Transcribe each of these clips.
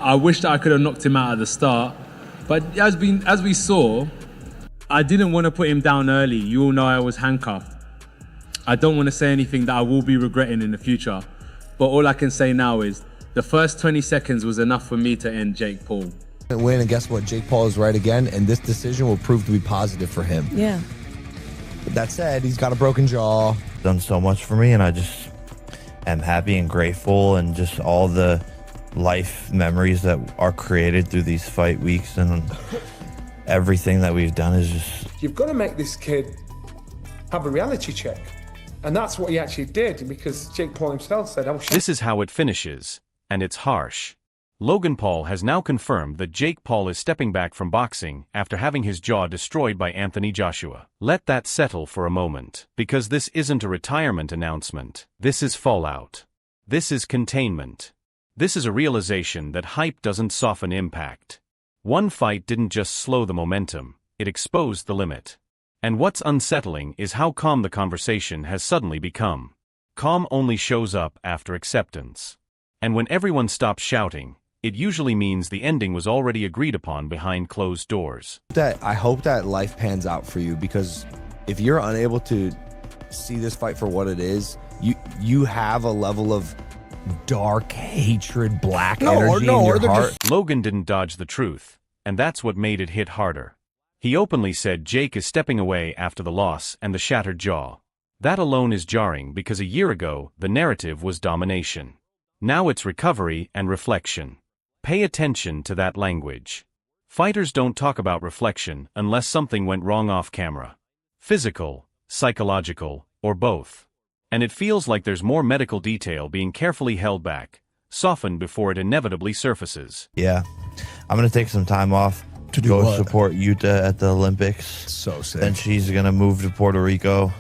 I wish that I could have knocked him out at the start. But as we saw, I didn't want to put him down early. You all know I was handcuffed. I don't want to say anything that I will be regretting in the future. But all I can say now is the first 20 seconds was enough for me to end Jake Paul. Win, and guess what? Jake Paul is right again, and this decision will prove to be positive for him. Yeah. But that said, he's got a broken jaw. Done so much for me, and I just am happy and grateful, and just all the life memories that are created through these fight weeks, and everything that we've done is just... You've got to make this kid have a reality check. And that's what he actually did, because Jake Paul himself said, oh shit. This is how it finishes, and it's harsh. Logan Paul has now confirmed that Jake Paul is stepping back from boxing after having his jaw destroyed by Anthony Joshua. Let that settle for a moment, because this isn't a retirement announcement. This is fallout. This is containment. This is a realization that hype doesn't soften impact. One fight didn't just slow the momentum, it exposed the limit. And what's unsettling is how calm the conversation has suddenly become. Calm only shows up after acceptance. And when everyone stops shouting, it usually means the ending was already agreed upon behind closed doors. I hope that life pans out for you, because if you're unable to see this fight for what it is, you have a level of dark hatred, black energy in your heart. Logan didn't dodge the truth, and that's what made it hit harder. He openly said Jake is stepping away after the loss and the shattered jaw. That alone is jarring, because a year ago, the narrative was domination. Now it's recovery and reflection. Pay attention to that language. Fighters don't talk about reflection unless something went wrong off camera. Physical, psychological, or both. And it feels like there's more medical detail being carefully held back, softened before it inevitably surfaces. Yeah, I'm going to take some time off to go support Utah at the Olympics. So sick. Then she's going to move to Puerto Rico,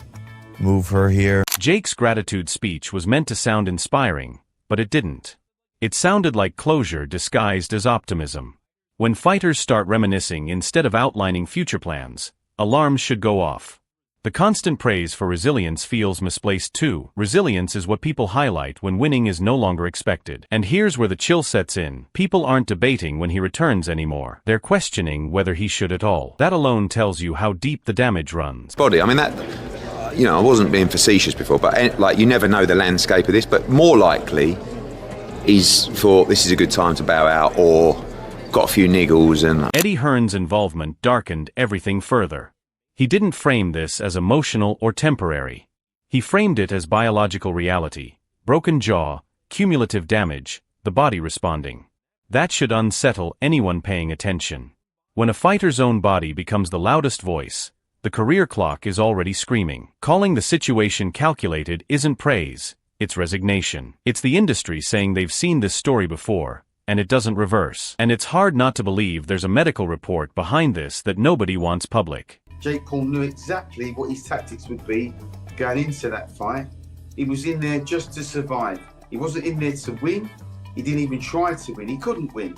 move her here. Jake's gratitude speech was meant to sound inspiring, but it didn't. It sounded like closure disguised as optimism. When fighters start reminiscing instead of outlining future plans, alarms should go off. The constant praise for resilience feels misplaced too. Resilience is what people highlight when winning is no longer expected. And here's where the chill sets in. People aren't debating when he returns anymore. They're questioning whether he should at all. That alone tells you how deep the damage runs. Body, I mean that, I wasn't being facetious before, but like you never know the landscape of this, but more likely he's thought this is a good time to bow out or got a few niggles. And Eddie Hearn's involvement darkened everything further. He didn't frame this as emotional or temporary. He framed it as biological reality, broken jaw, cumulative damage, the body responding. That should unsettle anyone paying attention. When a fighter's own body becomes the loudest voice, the career clock is already screaming. Calling the situation calculated isn't praise, it's resignation. It's the industry saying they've seen this story before, and it doesn't reverse. And it's hard not to believe there's a medical report behind this that nobody wants public. Jake Paul knew exactly what his tactics would be going into that fight. He was in there just to survive. He wasn't in there to win. He didn't even try to win. He couldn't win.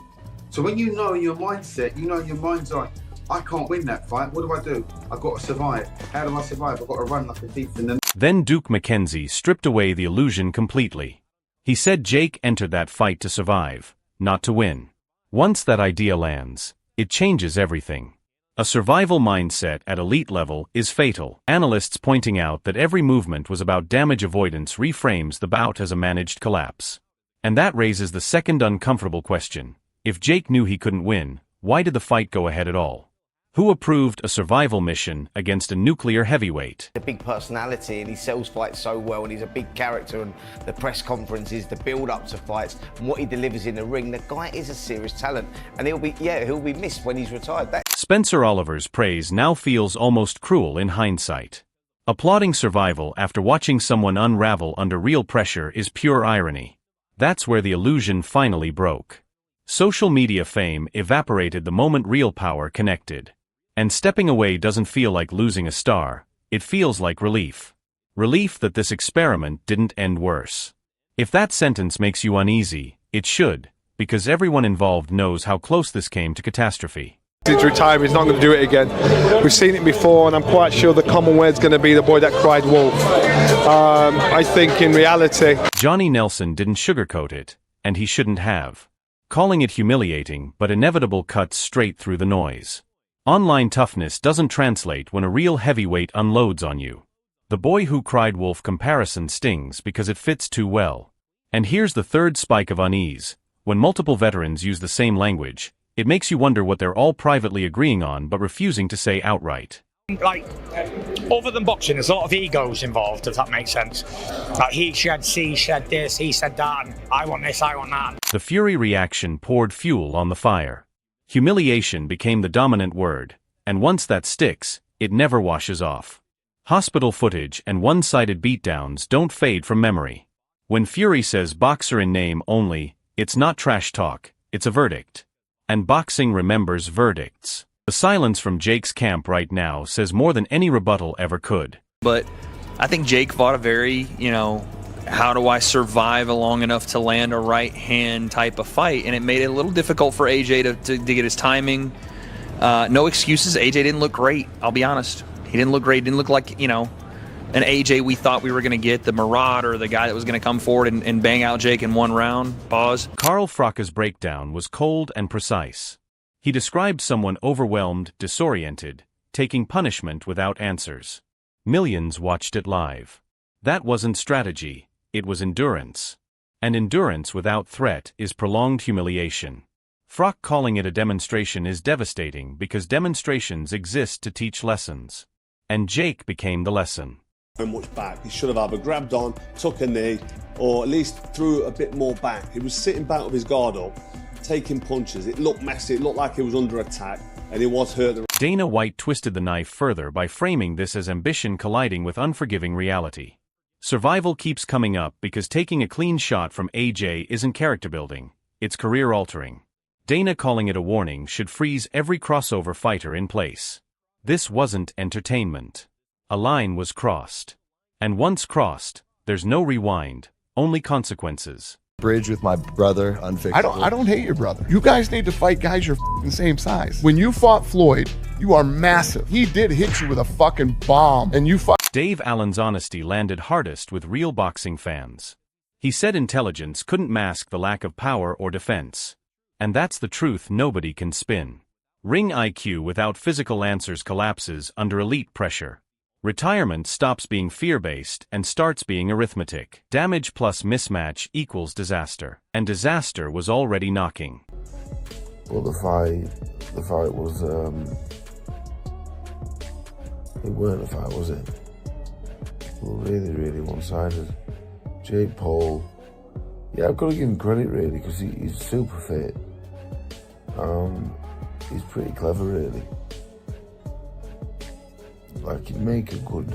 So when you know your mindset, you know your mind's like, I can't win that fight. What do? I've got to survive. How do I survive? I've got to run like a thief in the night. Then Duke McKenzie stripped away the illusion completely. He said Jake entered that fight to survive, not to win. Once that idea lands, it changes everything. A survival mindset at elite level is fatal. Analysts pointing out that every movement was about damage avoidance reframes the bout as a managed collapse. And that raises the second uncomfortable question. If Jake knew he couldn't win, why did the fight go ahead at all? Who approved a survival mission against a nuclear heavyweight? A big personality, and he sells fights so well, and he's a big character, and the press conferences, the build-up to fights, and what he delivers in the ring. The guy is a serious talent, and he'll be missed when he's retired. Spencer Oliver's praise now feels almost cruel in hindsight. Applauding survival after watching someone unravel under real pressure is pure irony. That's where the illusion finally broke. Social media fame evaporated the moment real power connected. And stepping away doesn't feel like losing a star, it feels like relief. Relief that this experiment didn't end worse. If that sentence makes you uneasy, it should, because everyone involved knows how close this came to catastrophe. He's retiring, he's not going to do it again. We've seen it before, and I'm quite sure the common word's going to be the boy that cried wolf. I think in reality... Johnny Nelson didn't sugarcoat it, and he shouldn't have. calling it humiliating but inevitable cuts straight through the noise. Online toughness doesn't translate when a real heavyweight unloads on you. The boy who cried wolf comparison stings because it fits too well. And here's the third spike of unease. When multiple veterans use the same language, it makes you wonder what they're all privately agreeing on but refusing to say outright. Like, other than boxing, there's a lot of egos involved, if that makes sense. Like, he said this, he said that, and I want this, I want that. The Fury reaction poured fuel on the fire. Humiliation became the dominant word, and once that sticks, it never washes off. Hospital footage and one-sided beatdowns don't fade from memory. When Fury says boxer in name only, it's not trash talk, it's a verdict. And boxing remembers verdicts. The silence from Jake's camp right now says more than any rebuttal ever could. But I think Jake fought a very, how do I survive long enough to land a right hand type of fight? And it made it a little difficult for AJ to get his timing. No excuses. AJ didn't look great, I'll be honest. He didn't look great. Didn't look like, an AJ we thought we were going to get, the marauder, the guy that was going to come forward and bang out Jake in one round. Pause. Carl Fracke's breakdown was cold and precise. He described someone overwhelmed, disoriented, taking punishment without answers. Millions watched it live. That wasn't strategy, it was endurance. And endurance without threat is prolonged humiliation. Frack calling it a demonstration is devastating because demonstrations exist to teach lessons. And Jake became the lesson. Much back. He should have either grabbed on, took a knee, or at least threw a bit more back. He was sitting back with his guard up, taking punches. It looked messy, it looked like he was under attack, and he was hurt. Dana White twisted the knife further by framing this as ambition colliding with unforgiving reality. Survival keeps coming up because taking a clean shot from AJ isn't character building, it's career altering. Dana calling it a warning should freeze every crossover fighter in place. This wasn't entertainment. A line was crossed. And once crossed, there's no rewind, only consequences. Bridge with my brother, unfixable. I don't hate your brother. You guys need to fight guys your same size. When you fought Floyd, you are massive. He did hit you with a fucking bomb, and you fought. Dave Allen's honesty landed hardest with real boxing fans. He said intelligence couldn't mask the lack of power or defense. And that's the truth nobody can spin. Ring IQ without physical answers collapses under elite pressure. Retirement stops being fear-based and starts being arithmetic. Damage plus mismatch equals disaster. And disaster was already knocking. Well, the fight was, it weren't a fight, was it? Well, really one-sided. Jake Paul, yeah, I've got to give him credit really, because he's super fit. He's pretty clever really. Like, he'd make a good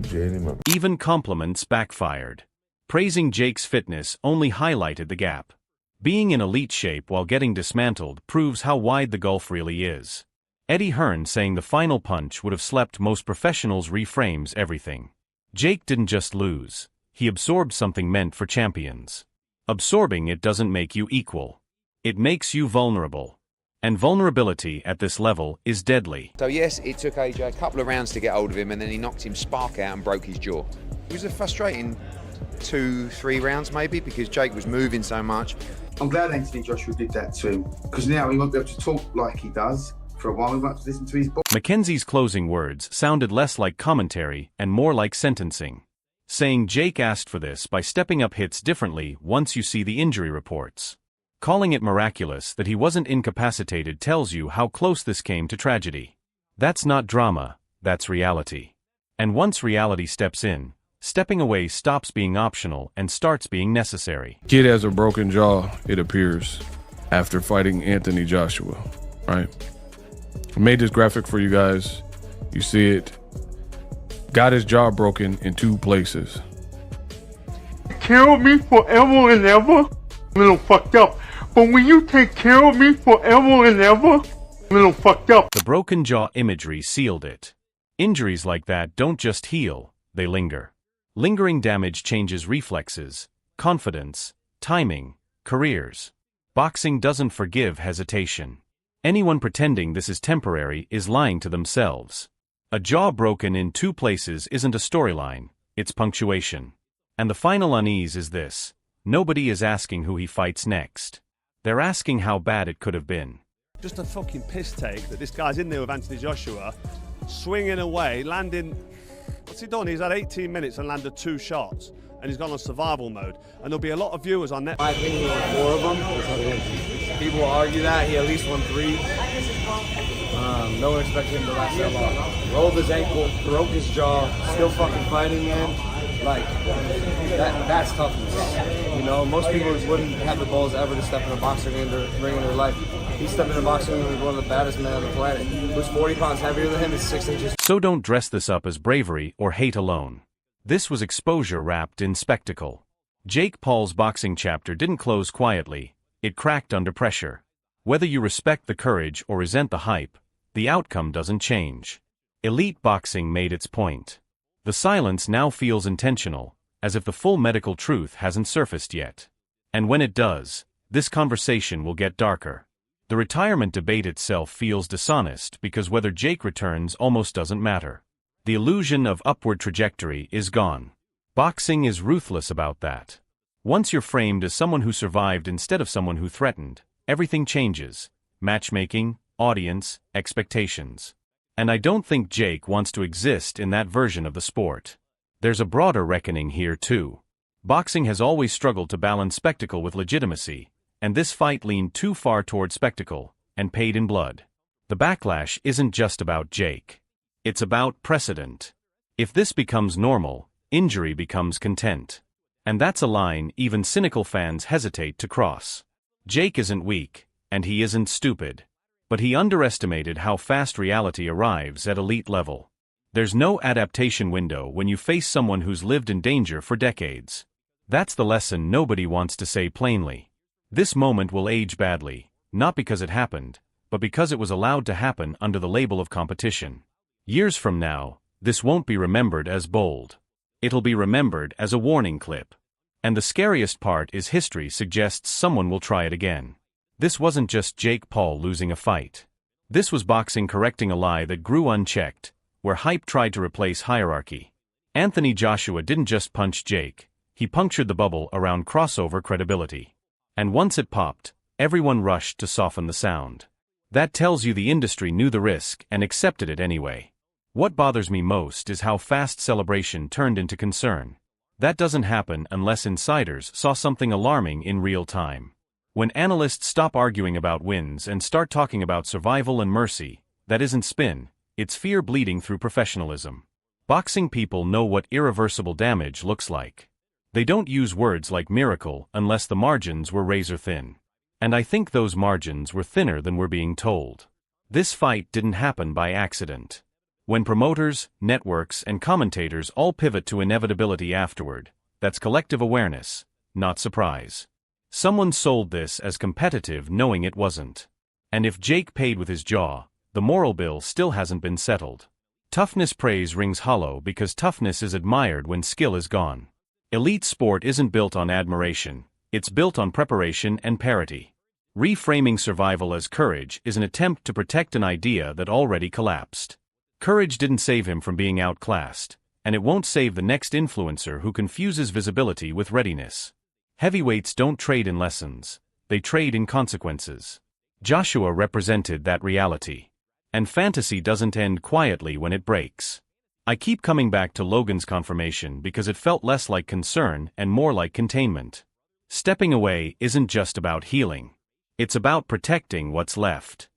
journeyman. Even compliments backfired. Praising Jake's fitness only highlighted the gap. Being in elite shape while getting dismantled proves how wide the gulf really is. Eddie Hearn saying the final punch would have slept most professionals reframes everything. Jake didn't just lose. He absorbed something meant for champions. Absorbing it doesn't make you equal. It makes you vulnerable. And vulnerability at this level is deadly. So yes, it took AJ a couple of rounds to get hold of him, and then he knocked him spark out and broke his jaw. It was a frustrating 2-3 rounds maybe, because Jake was moving so much. I'm glad Anthony Joshua did that to him, because now he won't be able to talk like he does for a while. We won't have to listen to his box. Mackenzie's closing words sounded less like commentary and more like sentencing. Saying Jake asked for this by stepping up hits differently once you see the injury reports. Calling it miraculous that he wasn't incapacitated tells you how close this came to tragedy. That's not drama, that's reality. And once reality steps in, stepping away stops being optional and starts being necessary. Kid has a broken jaw, it appears, after fighting Anthony Joshua, right? I made this graphic for you guys. You see it. Got his jaw broken in 2 places. Care of me forever and ever? A little fucked up. But when you take care of me forever and ever, a little fucked up. The broken jaw imagery sealed it. Injuries like that don't just heal, they linger. Lingering damage changes reflexes, confidence, timing, careers. Boxing doesn't forgive hesitation. Anyone pretending this is temporary is lying to themselves. A jaw broken in 2 places isn't a storyline, it's punctuation. And the final unease is this. Nobody is asking who he fights next. They're asking how bad it could have been. Just a fucking piss take that this guy's in there with Anthony Joshua, swinging away, landing. What's he done? He's had 18 minutes and landed 2 shots, and he's gone on survival mode. And there'll be a lot of viewers on Netflix. My opinion, he won 4 of them. People will argue that he at least won 3. No one expected him to last that long. Rolled his ankle, broke his jaw, still fucking fighting, man. Like, that's toughness. You know, most people wouldn't have the balls ever to step in a boxing ring in their life. He stepped in a boxing ring with one of the baddest men on the planet. Who's 40 pounds heavier than him, is 6 inches. So don't dress this up as bravery or hate alone. This was exposure wrapped in spectacle. Jake Paul's boxing chapter didn't close quietly, it cracked under pressure. Whether you respect the courage or resent the hype, the outcome doesn't change. Elite boxing made its point. The silence now feels intentional, as if the full medical truth hasn't surfaced yet. And when it does, this conversation will get darker. The retirement debate itself feels dishonest because whether Jake returns almost doesn't matter. The illusion of upward trajectory is gone. Boxing is ruthless about that. Once you're framed as someone who survived instead of someone who threatened, everything changes. Matchmaking, audience, expectations. And I don't think Jake wants to exist in that version of the sport. There's a broader reckoning here too. Boxing has always struggled to balance spectacle with legitimacy, and this fight leaned too far toward spectacle, and paid in blood. The backlash isn't just about Jake. It's about precedent. If this becomes normal, injury becomes content. And that's a line even cynical fans hesitate to cross. Jake isn't weak, and he isn't stupid. But he underestimated how fast reality arrives at elite level. There's no adaptation window when you face someone who's lived in danger for decades. That's the lesson nobody wants to say plainly. This moment will age badly, not because it happened, but because it was allowed to happen under the label of competition. Years from now, this won't be remembered as bold. It'll be remembered as a warning clip. And the scariest part is history suggests someone will try it again. This wasn't just Jake Paul losing a fight. This was boxing correcting a lie that grew unchecked, where hype tried to replace hierarchy. Anthony Joshua didn't just punch Jake, he punctured the bubble around crossover credibility. And once it popped, everyone rushed to soften the sound. That tells you the industry knew the risk and accepted it anyway. What bothers me most is how fast celebration turned into concern. That doesn't happen unless insiders saw something alarming in real time. When analysts stop arguing about wins and start talking about survival and mercy, that isn't spin, it's fear bleeding through professionalism. Boxing people know what irreversible damage looks like. They don't use words like miracle unless the margins were razor thin. And I think those margins were thinner than we're being told. This fight didn't happen by accident. When promoters, networks, and commentators all pivot to inevitability afterward, that's collective awareness, not surprise. Someone sold this as competitive knowing it wasn't. And if Jake paid with his jaw, the moral bill still hasn't been settled. Toughness praise rings hollow because toughness is admired when skill is gone. Elite sport isn't built on admiration, it's built on preparation and parity. Reframing survival as courage is an attempt to protect an idea that already collapsed. Courage didn't save him from being outclassed, and it won't save the next influencer who confuses visibility with readiness. Heavyweights don't trade in lessons, they trade in consequences. Joshua represented that reality. And fantasy doesn't end quietly when it breaks. I keep coming back to Logan's confirmation because it felt less like concern and more like containment. Stepping away isn't just about healing. It's about protecting what's left.